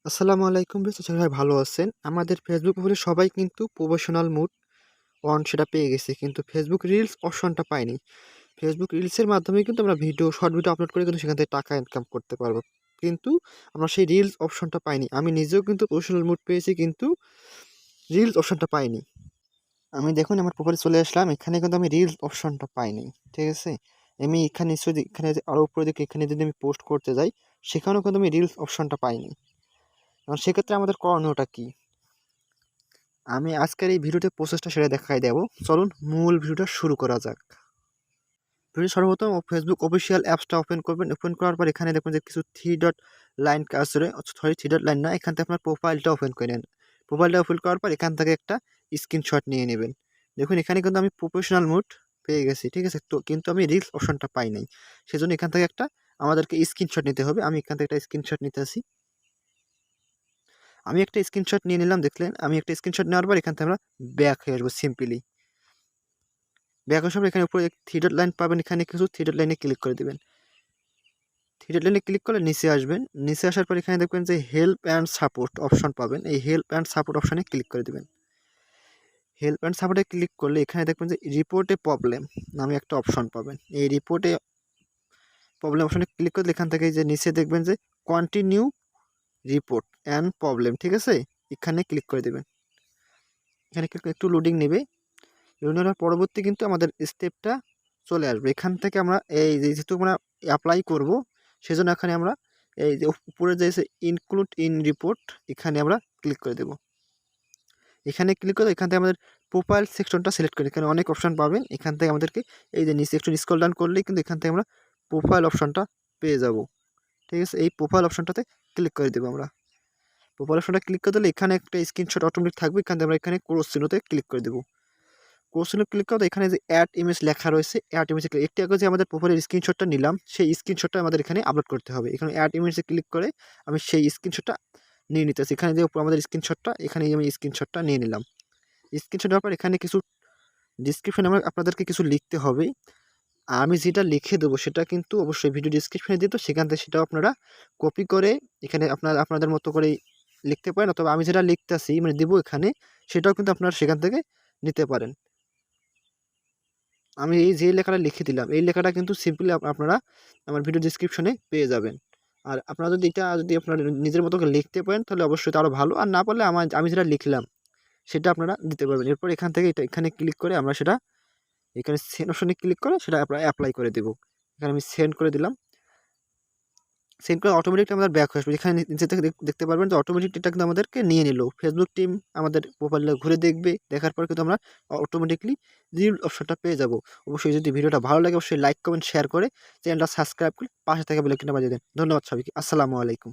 আসসালামু আলাইকুম বেশ সবাই ভালো আছেন। আমাদের ফেসবুক প্রোফাইলে সবাই কিন্তু প্রফেশনাল মুড অন সেটা পেয়ে গেছে, কিন্তু ফেসবুক রিলস অপশনটা পাইনি। ফেসবুক রিলসের মাধ্যমে কিন্তু আমরা শর্ট ভিডিও আপলোড করে কিন্তু সেখান থেকে টাকা ইনকাম করতে পারবো, কিন্তু আমরা সেই রিলস অপশনটা পাইনি। আমি নিজেও কিন্তু প্রফেশনাল মুড পেয়েছি, কিন্তু রিলস অপশনটা পাইনি। আমি দেখুন আমার প্রোফাইলে চলে আসলাম, এখানে কিন্তু আমি রিলস অপশনটা পাইনি। ঠিক আছে, আমি এখানে এখানে আরও উপরে দিকে এখানে যদি আমি পোস্ট করতে যাই, সেখানেও কিন্তু আমি রিলস অপশনটা পাইনি। কারণ সেক্ষেত্রে আমাদের করণীয়টা কী? আমি আজকের এই ভিডিওতে প্রসেসটা সেটা দেখাই দেবো। চলুন মূল ভিডিওটা শুরু করা যাক। ভিডিও সর্বপ্রথম ফেসবুক অফিসিয়াল অ্যাপসটা ওপেন করবেন। ওপেন করার পর এখানে দেখবেন যে কিছু থ্রি ডট লাইন কাজ করে, থ্রি ডট লাইন না, এখান থেকে আপনার প্রোফাইলটা ওপেন করে নেন। প্রোফাইলটা ওপেন করার পর এখান থেকে একটা স্ক্রিনশট নিয়ে নেবেন। দেখুন এখানে কিন্তু আমি প্রফেশনাল মুড পেয়ে গেছি। ঠিক আছে, তো কিন্তু আমি রিলস অপশনটা পাই নাই, সেজন্য এখান থেকে একটা আমাদেরকে স্ক্রিনশট নিতে হবে। আমি এখান থেকে একটা স্ক্রিনশট নিতে আসি। আমি একটা স্ক্রিনশট নিয়ে নিলাম, দেখলেন আমি একটা স্ক্রিনশট নেওয়ার পর এখান থেকে আমরা ব্যাক হয়ে আসবো। সিম্পলি ব্যাক আসার পর এখানে উপরে থ্রি ডট লাইন পাবেন, এখানে কিছু থ্রি ডট লাইনে ক্লিক করে দেবেন। থ্রি ডট লাইনে ক্লিক করলে নিচে আসবেন। নিচে আসার পর এখানে দেখবেন যে হেল্প অ্যান্ড সাপোর্ট অপশন পাবেন। এই হেল্প অ্যান্ড সাপোর্ট অপশানে ক্লিক করে দেবেন। হেল্প অ্যান্ড সাপোর্টে ক্লিক করলে এখানে দেখবেন যে রিপোর্টে প্রবলেম নামে একটা অপশন পাবেন। এই রিপোর্টে প্রবলেম অপশানে ক্লিক করলে এখান থেকে যে নিচে দেখবেন যে কন্টিনিউ রিপোর্ট অ্যান্ড প্রবলেম, ঠিক আছে, এখানে ক্লিক করে দেবেন। এখানে একটু লোডিং নেবে। লোডিং নেওয়ার পরবর্তী কিন্তু আমাদের স্টেপটা চলে আসবে। এখান থেকে আমরা এই যেহেতু আমরা অ্যাপ্লাই করব, সেজন্য এখানে আমরা এই যে উপরে যে ইনক্লুড ইন রিপোর্ট, এখানে আমরা ক্লিক করে দেব। এখানে ক্লিক করে এখান থেকে আমাদের প্রোফাইল সেকশনটা সিলেক্ট করি। এখানে অনেক অপশান পাবেন, এখান থেকে আমাদেরকে এই যে নিচে একটু স্ক্রল ডাউন করলেই কিন্তু এখান থেকে আমরা প্রোফাইল অপশানটা পেয়ে যাব। ঠিক আছে, এই প্রোফাইল অপশানটাতে ক্লিক করে দেবো আমরা। প্রোফাইল অপশানটা ক্লিক করে দিলে এখানে একটা স্ক্রিনশট অটোমেটিক থাকবে, এখান থেকে আমরা এখানে ক্রস চিহ্নতে ক্লিক করে দেবো। কোশ্চেনে ক্লিক করতে এখানে যে অ্যাড ইমেজ লেখা রয়েছে, অ্যাড ইমেজে ক্লিক, একটু আগে যে আমাদের প্রোফাইলের স্ক্রিনশটটা নিলাম, সেই স্ক্রিনশটটা আমাদের এখানে আপলোড করতে হবে। এখানে অ্যাড ইমেজে ক্লিক করে আমি সেই স্ক্রিনশটটা নিয়ে নিতেছি। এখানে যে আমাদের স্ক্রিনশটটা, এখানে আমি স্ক্রিনশটটা নিয়ে নিলাম। স্ক্রিনশট নেওয়ার পর এখানে কিছু ডিসক্রিপশনে আপনাদেরকে কিছু লিখতে হবে। আমি যেটা লিখে দেবো সেটা কিন্তু অবশ্যই ভিডিও ডিসক্রিপশনে দিত, সেখান থেকে সেটাও আপনারা কপি করে এখানে আপনাদের মতো করে লিখতে পারেন, অথবা আমি যেটা লিখতেছি মানে দেবো এখানে, সেটাও কিন্তু আপনারা সেখান থেকে নিতে পারেন। আমি এই যে লেখাটা লিখে দিলাম, এই লেখাটা কিন্তু সিম্পলি আপনারা আমার ভিডিও ডিসক্রিপশনে পেয়ে যাবেন। আর আপনারা যদি আপনারা নিজের মতো করে লিখতে পারেন তাহলে অবশ্যই আরও ভালো, আর না পারলে আমি যেটা লিখলাম সেটা আপনারা দিতে পারবেন। এরপর এখান থেকে এখানে ক্লিক করে আমরা সেটা এখানে সেন্ড অপশনে ক্লিক করে সেটা অ্যাপ্লাই করে দেবো। এখানে আমি সেন্ড করে দিলাম। সেন্ড করে অটোমেটিকলি আমাদের ব্যাক হয়ে আসবে। এখানে নিচে থেকে দেখতে পারবেন যে অটোমেটিক এটা কিন্তু আমাদেরকে নিয়ে নিল। ফেসবুক টিম আমাদের প্রোফাইলটা ঘুরে দেখবে, দেখার পর কিন্তু আমরা অটোমেটিকলি রিল অপশনটা পেয়ে যাব। অবশ্যই যদি ভিডিওটা ভালো লাগে অবশ্যই লাইক কমেন্ট শেয়ার করে চ্যানেলটা সাবস্ক্রাইব করে পাশে থাকা বেল আইকনটা বাজিয়ে দেন। ধন্যবাদ সবাইকে। আসসালামু আলাইকুম।